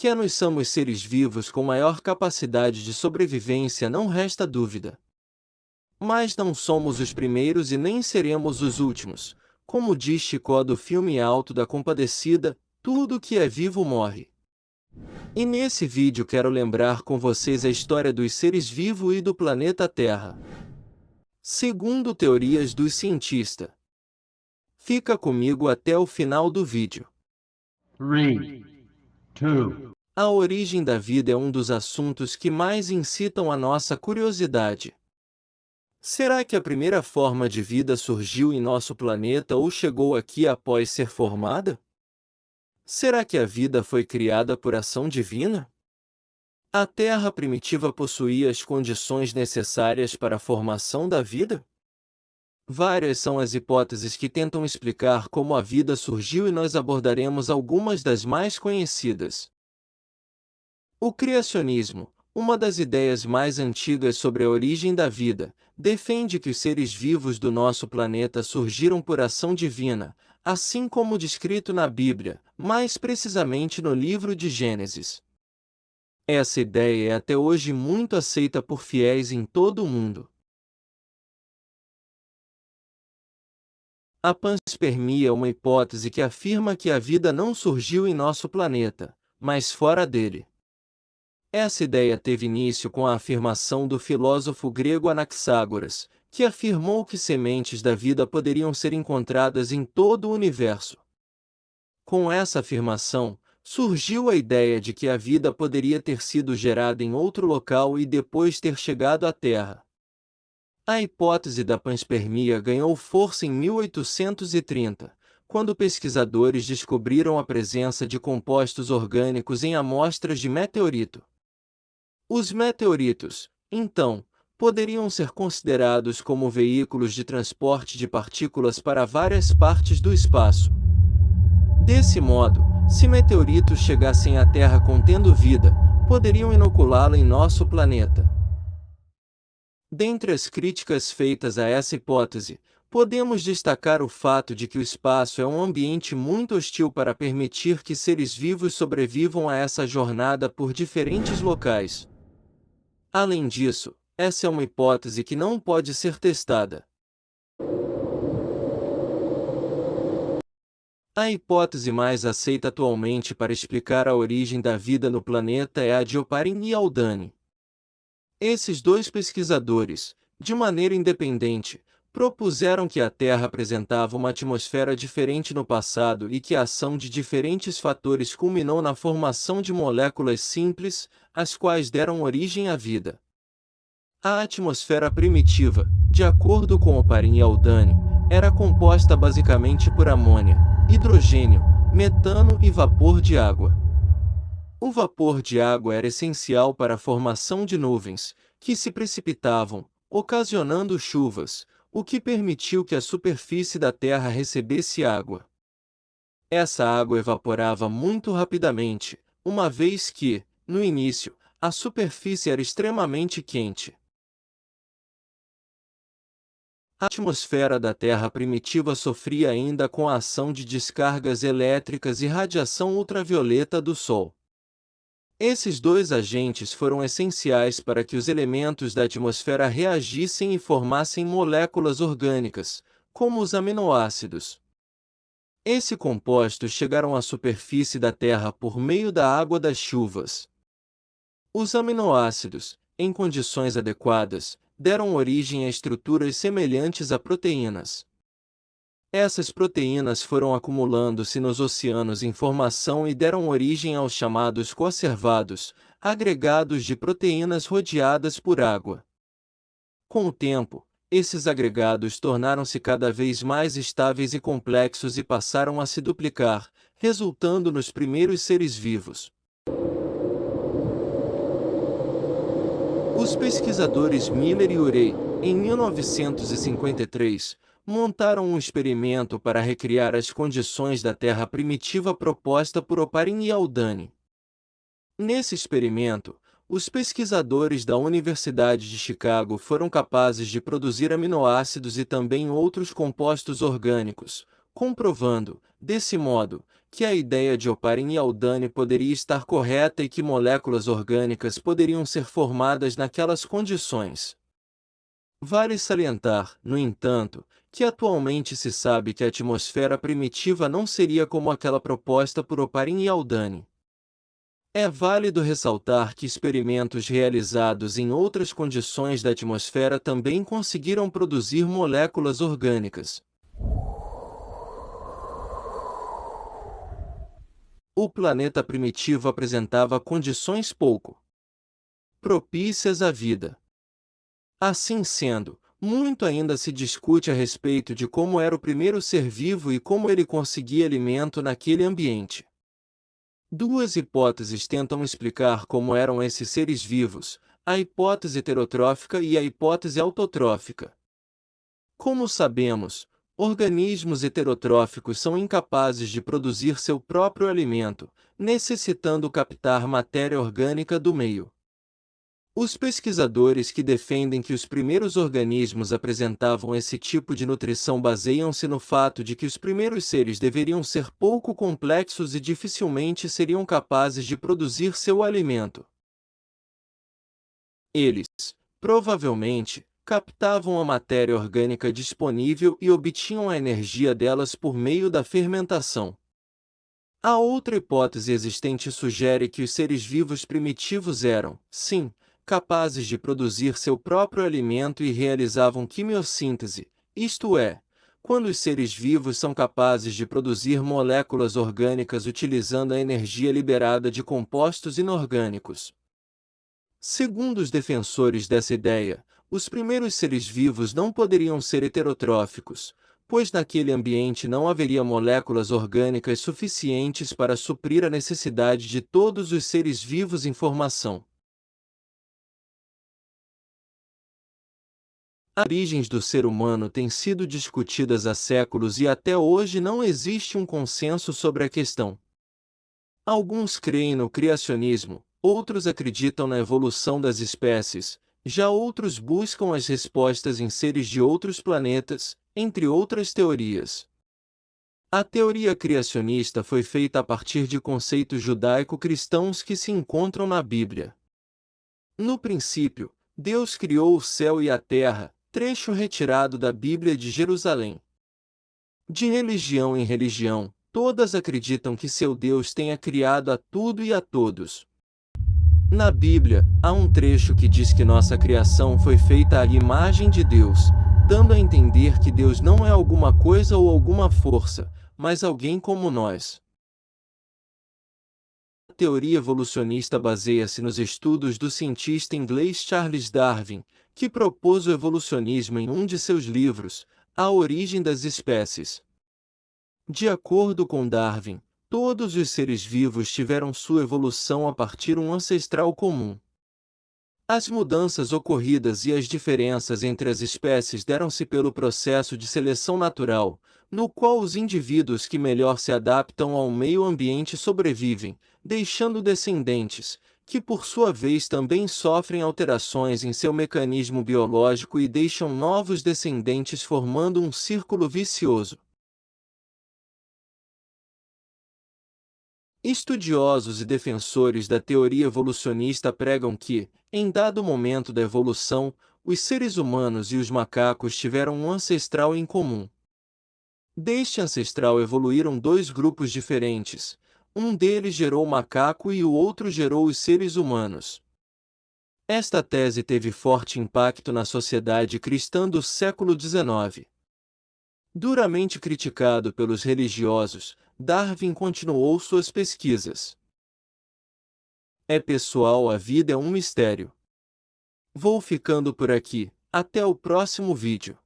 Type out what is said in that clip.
Que nós somos seres vivos com maior capacidade de sobrevivência não resta dúvida. Mas não somos os primeiros e nem seremos os últimos. Como diz Chicó do filme Alto da Compadecida, tudo que é vivo morre. E nesse vídeo quero lembrar com vocês a história dos seres vivos e do planeta Terra. Segundo teorias dos cientistas. Fica comigo até o final do vídeo. 3, 2, A origem da vida é um dos assuntos que mais incitam a nossa curiosidade. Será que a primeira forma de vida surgiu em nosso planeta ou chegou aqui após ser formada? Será que a vida foi criada por ação divina? A Terra primitiva possuía as condições necessárias para a formação da vida? Várias são as hipóteses que tentam explicar como a vida surgiu e nós abordaremos algumas das mais conhecidas. O criacionismo, uma das ideias mais antigas sobre a origem da vida, defende que os seres vivos do nosso planeta surgiram por ação divina, assim como descrito na Bíblia, mais precisamente no livro de Gênesis. Essa ideia é até hoje muito aceita por fiéis em todo o mundo. A panspermia é uma hipótese que afirma que a vida não surgiu em nosso planeta, mas fora dele. Essa ideia teve início com a afirmação do filósofo grego Anaxágoras, que afirmou que sementes da vida poderiam ser encontradas em todo o universo. Com essa afirmação, surgiu a ideia de que a vida poderia ter sido gerada em outro local e depois ter chegado à Terra. A hipótese da panspermia ganhou força em 1830, quando pesquisadores descobriram a presença de compostos orgânicos em amostras de meteorito. Os meteoritos, então, poderiam ser considerados como veículos de transporte de partículas para várias partes do espaço. Desse modo, se meteoritos chegassem à Terra contendo vida, poderiam inoculá-la em nosso planeta. Dentre as críticas feitas a essa hipótese, podemos destacar o fato de que o espaço é um ambiente muito hostil para permitir que seres vivos sobrevivam a essa jornada por diferentes locais. Além disso, essa é uma hipótese que não pode ser testada. A hipótese mais aceita atualmente para explicar a origem da vida no planeta é a de Oparin e Haldane. Esses dois pesquisadores, de maneira independente, propuseram que a Terra apresentava uma atmosfera diferente no passado e que a ação de diferentes fatores culminou na formação de moléculas simples, as quais deram origem à vida. A atmosfera primitiva, de acordo com Oparin e Haldane, era composta basicamente por amônia, hidrogênio, metano e vapor de água. O vapor de água era essencial para a formação de nuvens, que se precipitavam, ocasionando chuvas, o que permitiu que a superfície da Terra recebesse água. Essa água evaporava muito rapidamente, uma vez que, no início, a superfície era extremamente quente. A atmosfera da Terra primitiva sofria ainda com a ação de descargas elétricas e radiação ultravioleta do Sol. Esses dois agentes foram essenciais para que os elementos da atmosfera reagissem e formassem moléculas orgânicas, como os aminoácidos. Esses compostos chegaram à superfície da Terra por meio da água das chuvas. Os aminoácidos, em condições adequadas, deram origem a estruturas semelhantes a proteínas. Essas proteínas foram acumulando-se nos oceanos em formação e deram origem aos chamados coacervados, agregados de proteínas rodeadas por água. Com o tempo, esses agregados tornaram-se cada vez mais estáveis e complexos e passaram a se duplicar, resultando nos primeiros seres vivos. Os pesquisadores Miller e Urey, em 1953, montaram um experimento para recriar as condições da Terra primitiva proposta por Oparin e Haldane. Nesse experimento, os pesquisadores da Universidade de Chicago foram capazes de produzir aminoácidos e também outros compostos orgânicos, comprovando, desse modo, que a ideia de Oparin e Haldane poderia estar correta e que moléculas orgânicas poderiam ser formadas naquelas condições. Vale salientar, no entanto, que atualmente se sabe que a atmosfera primitiva não seria como aquela proposta por Oparin e Haldane. É válido ressaltar que experimentos realizados em outras condições da atmosfera também conseguiram produzir moléculas orgânicas. O planeta primitivo apresentava condições pouco propícias à vida. Assim sendo, muito ainda se discute a respeito de como era o primeiro ser vivo e como ele conseguia alimento naquele ambiente. Duas hipóteses tentam explicar como eram esses seres vivos, a hipótese heterotrófica e a hipótese autotrófica. Como sabemos, organismos heterotróficos são incapazes de produzir seu próprio alimento, necessitando captar matéria orgânica do meio. Os pesquisadores que defendem que os primeiros organismos apresentavam esse tipo de nutrição baseiam-se no fato de que os primeiros seres deveriam ser pouco complexos e dificilmente seriam capazes de produzir seu alimento. Eles, provavelmente, captavam a matéria orgânica disponível e obtinham a energia delas por meio da fermentação. A outra hipótese existente sugere que os seres vivos primitivos eram, sim, capazes de produzir seu próprio alimento e realizavam quimiossíntese, isto é, quando os seres vivos são capazes de produzir moléculas orgânicas utilizando a energia liberada de compostos inorgânicos. Segundo os defensores dessa ideia, os primeiros seres vivos não poderiam ser heterotróficos, pois naquele ambiente não haveria moléculas orgânicas suficientes para suprir a necessidade de todos os seres vivos em formação. As origens do ser humano têm sido discutidas há séculos e até hoje não existe um consenso sobre a questão. Alguns creem no criacionismo, outros acreditam na evolução das espécies, já outros buscam as respostas em seres de outros planetas, entre outras teorias. A teoria criacionista foi feita a partir de conceitos judaico-cristãos que se encontram na Bíblia. No princípio, Deus criou o céu e a terra, trecho retirado da Bíblia de Jerusalém. De religião em religião, todas acreditam que seu Deus tenha criado a tudo e a todos. Na Bíblia, há um trecho que diz que nossa criação foi feita à imagem de Deus, dando a entender que Deus não é alguma coisa ou alguma força, mas alguém como nós. A teoria evolucionista baseia-se nos estudos do cientista inglês Charles Darwin, que propôs o evolucionismo em um de seus livros, A Origem das Espécies. De acordo com Darwin, todos os seres vivos tiveram sua evolução a partir de um ancestral comum. As mudanças ocorridas e as diferenças entre as espécies deram-se pelo processo de seleção natural, no qual os indivíduos que melhor se adaptam ao meio ambiente sobrevivem, deixando descendentes, que por sua vez também sofrem alterações em seu mecanismo biológico e deixam novos descendentes formando um círculo vicioso. Estudiosos e defensores da teoria evolucionista pregam que, em dado momento da evolução, os seres humanos e os macacos tiveram um ancestral em comum. Deste ancestral evoluíram dois grupos diferentes, um deles gerou o macaco e o outro gerou os seres humanos. Esta tese teve forte impacto na sociedade cristã do século XIX. Duramente criticado pelos religiosos, Darwin continuou suas pesquisas. É pessoal, a vida é um mistério. Vou ficando por aqui, até o próximo vídeo.